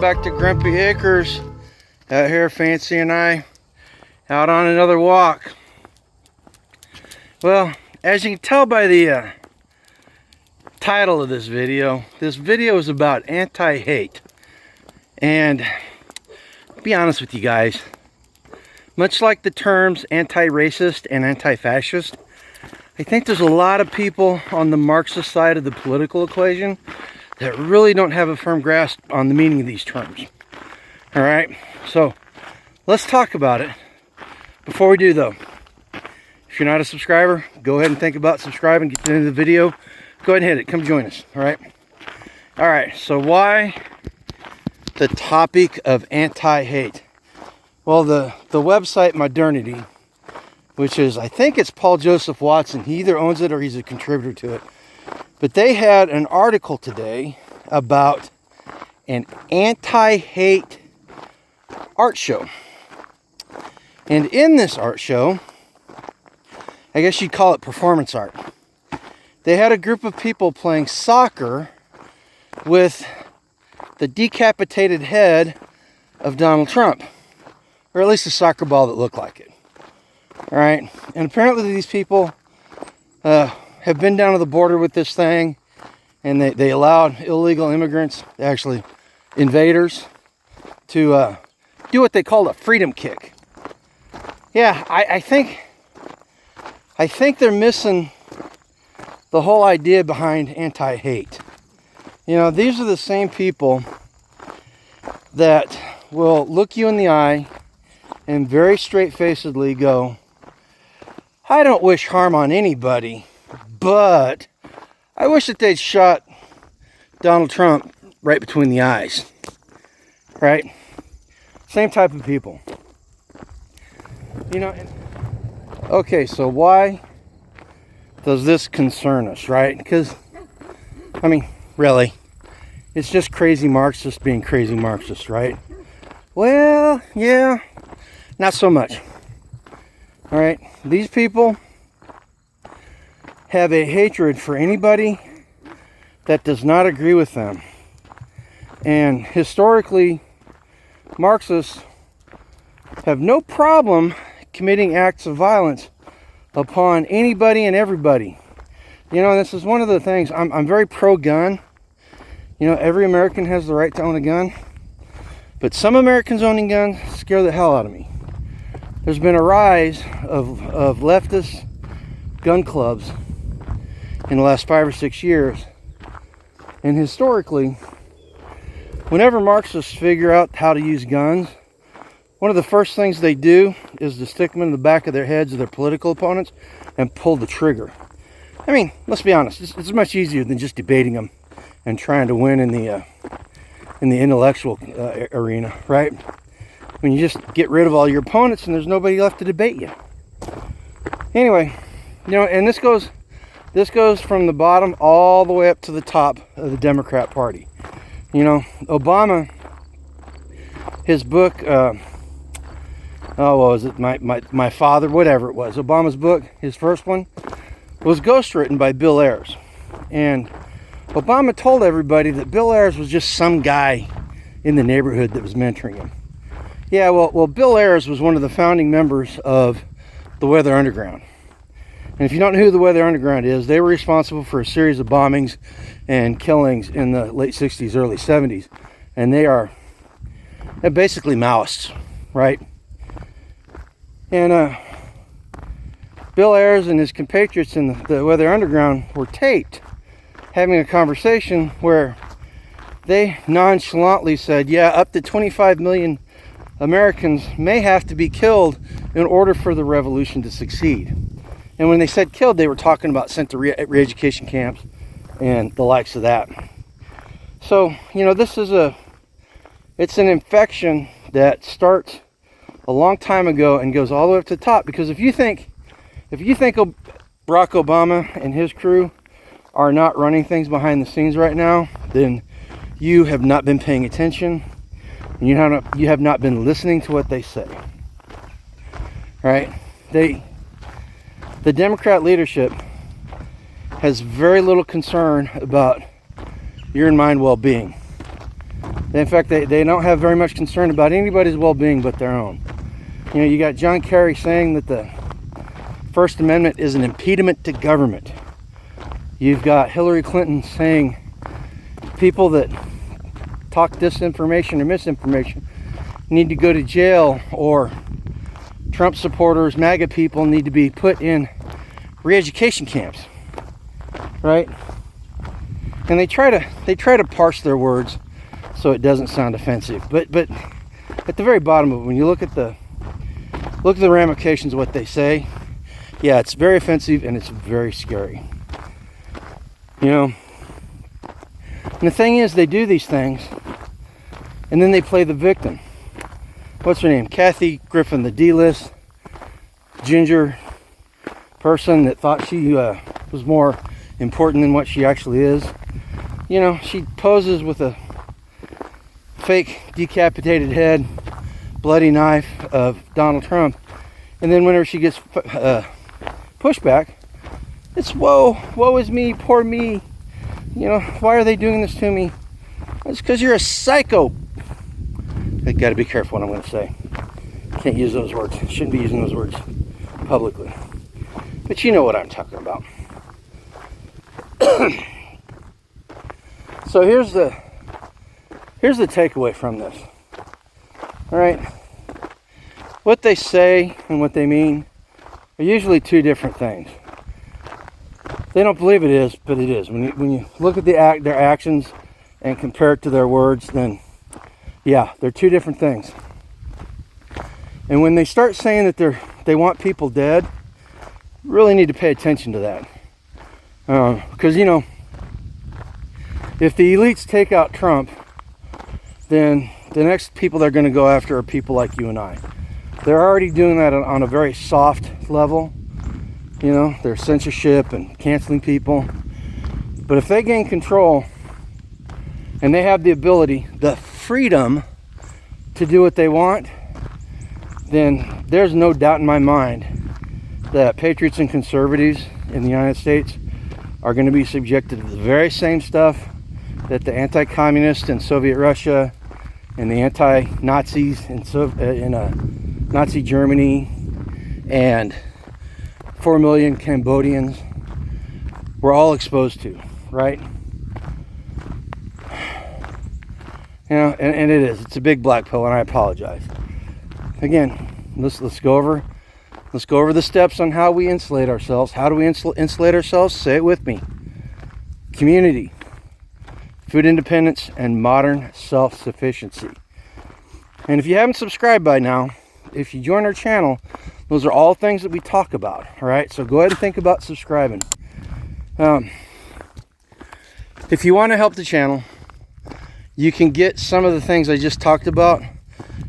back to Grumpy Acres. Out here, Fancy and I, out on another walk. Well, as you can tell by the title of this video is about anti-hate. And to be honest with you guys, much like the terms anti-racist and anti-fascist, I think there's a lot of people on the Marxist side of the political equation that really don't have a firm grasp on the meaning of these terms. All right, so let's talk about it. Before we do though, if you're not a subscriber, go ahead and think about subscribing, get to the end of the video. Go ahead and hit it, come join us, all right? All right, so why the topic of anti-hate? Well, the website Modernity, which is, I think it's Paul Joseph Watson, he either owns it or he's a contributor to it, but they had an article today about an anti-hate art show. And in this art show, I guess you'd call it performance art, they had a group of people playing soccer with the decapitated head of Donald Trump, or at least a soccer ball that looked like it. All right, and apparently these people have been down to the border with this thing, and they allowed illegal immigrants, actually invaders, to do what they called a freedom kick. Yeah, I think they're missing the whole idea behind anti-hate. You know, these are the same people that will look you in the eye and very straight-facedly go, I don't wish harm on anybody, but I wish that they'd shot Donald Trump right between the eyes. Right? Same type of people. You know, okay, so why does this concern us, right? Because, I mean, really, it's just crazy Marxists being crazy Marxists, right? Well, yeah, not so much. All right, these people have a hatred for anybody that does not agree with them. And historically, Marxists have no problem committing acts of violence upon anybody and everybody. You know, this is one of the things, I'm very pro-gun. You know, every American has the right to own a gun. But some Americans owning guns scare the hell out of me. There's been a rise of leftist gun clubs in the last 5 or 6 years. And historically, whenever Marxists figure out how to use guns, one of the first things they do is to stick them in the back of their heads of their political opponents and pull the trigger. I mean, let's be honest, it's much easier than just debating them and trying to win in the intellectual arena, right? When you just get rid of all your opponents and there's nobody left to debate you. Anyway, you know, and this goes from the bottom all the way up to the top of the Democrat Party. You know, Obama, his book, what was it? My Father, whatever it was. Obama's book, his first one, was ghostwritten by Bill Ayers. And Obama told everybody that Bill Ayers was just some guy in the neighborhood that was mentoring him. Yeah, well, Bill Ayers was one of the founding members of the Weather Underground. And if you don't know who the Weather Underground is, they were responsible for a series of bombings and killings in the late 60s, early 70s. And they're basically Maoists, right? And Bill Ayers and his compatriots in the Weather Underground were taped having a conversation where they nonchalantly said, yeah, up to 25 million Americans may have to be killed in order for the revolution to succeed. And when they said killed, they were talking about sent to re-education camps and the likes of that. So, you know, it's an infection that starts a long time ago and goes all the way up to the top. Because if you think Barack Obama and his crew are not running things behind the scenes right now, then you have not been paying attention, and you have not been listening to what they say. Right? The Democrat leadership has very little concern about your and mine well-being. In fact, they don't have very much concern about anybody's well-being but their own. You know, you got John Kerry saying that the First Amendment is an impediment to government. You've got Hillary Clinton saying people that talk disinformation or misinformation need to go to jail, or Trump supporters, MAGA people, need to be put in re-education camps, right? And they try to parse their words so it doesn't sound offensive. But at the very bottom of it, when you look at the ramifications of what they say, yeah, it's very offensive and it's very scary. You know, and the thing is, they do these things and then they play the victim. What's her name? Kathy Griffin, the D-list ginger person that thought she was more important than what she actually is. You know, she poses with a fake decapitated head, bloody knife of Donald Trump, and then whenever she gets pushback, it's woe is me, poor me. You know, why are they doing this to me? It's because you're a psycho. I gotta be careful what I'm gonna say. Can't use those words. Shouldn't be using those words publicly. But you know what I'm talking about. So here's the takeaway from this. All right, what they say and what they mean are usually two different things. They don't believe it is, but it is. When you look at their actions and compare it to their words, then yeah, they're two different things. And when they start saying that they want people dead, really need to pay attention to that. Because, you know, if the elites take out Trump, then the next people they're going to go after are people like you and I. They're already doing that on a very soft level. You know, their censorship and canceling people. But if they gain control and they have the ability, the freedom to do what they want, then there's no doubt in my mind that patriots and conservatives in the United States are going to be subjected to the very same stuff that the anti-communists in Soviet Russia and the anti-Nazis in Nazi Germany and 4 million Cambodians were all exposed to, right? You know, and it's a big black pill, and I apologize. Again, let's go over the steps on how we insulate ourselves. How do we insulate ourselves? Say it with me. Community, food independence, and modern self-sufficiency. And if you haven't subscribed by now, if you join our channel, those are all things that we talk about. All right, so go ahead and think about subscribing. If you want to help the channel, you can get some of the things I just talked about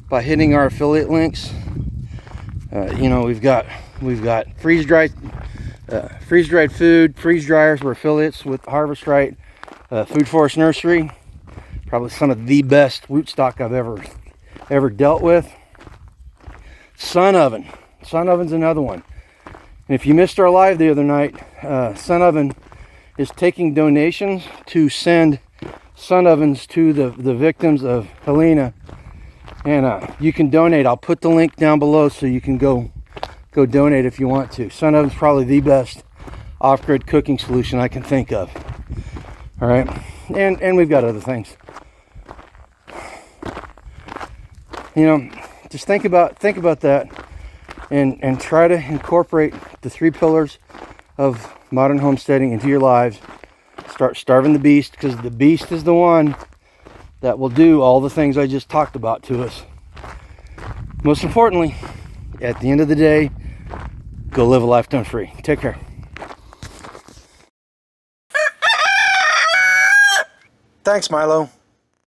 by hitting our affiliate links. You know, we've got freeze-dried food, freeze dryers. We're affiliates with Harvest Right Food Forest Nursery. Probably some of the best root stock I've ever dealt with. Sun Oven. Sun Oven's another one. And if you missed our live the other night, Sun Oven is taking donations to send Sun Ovens to the victims of Helena. And you can donate. I'll put the link down below so you can go donate if you want to. Sun Oven's probably the best off-grid cooking solution I can think of. All right, and we've got other things. You know, just think about that, and try to incorporate the 3 pillars of modern homesteading into your lives. Start starving the beast, because the beast is the one that will do all the things I just talked about to us. Most importantly, at the end of the day, go live a life done free. Take care. Thanks, Milo.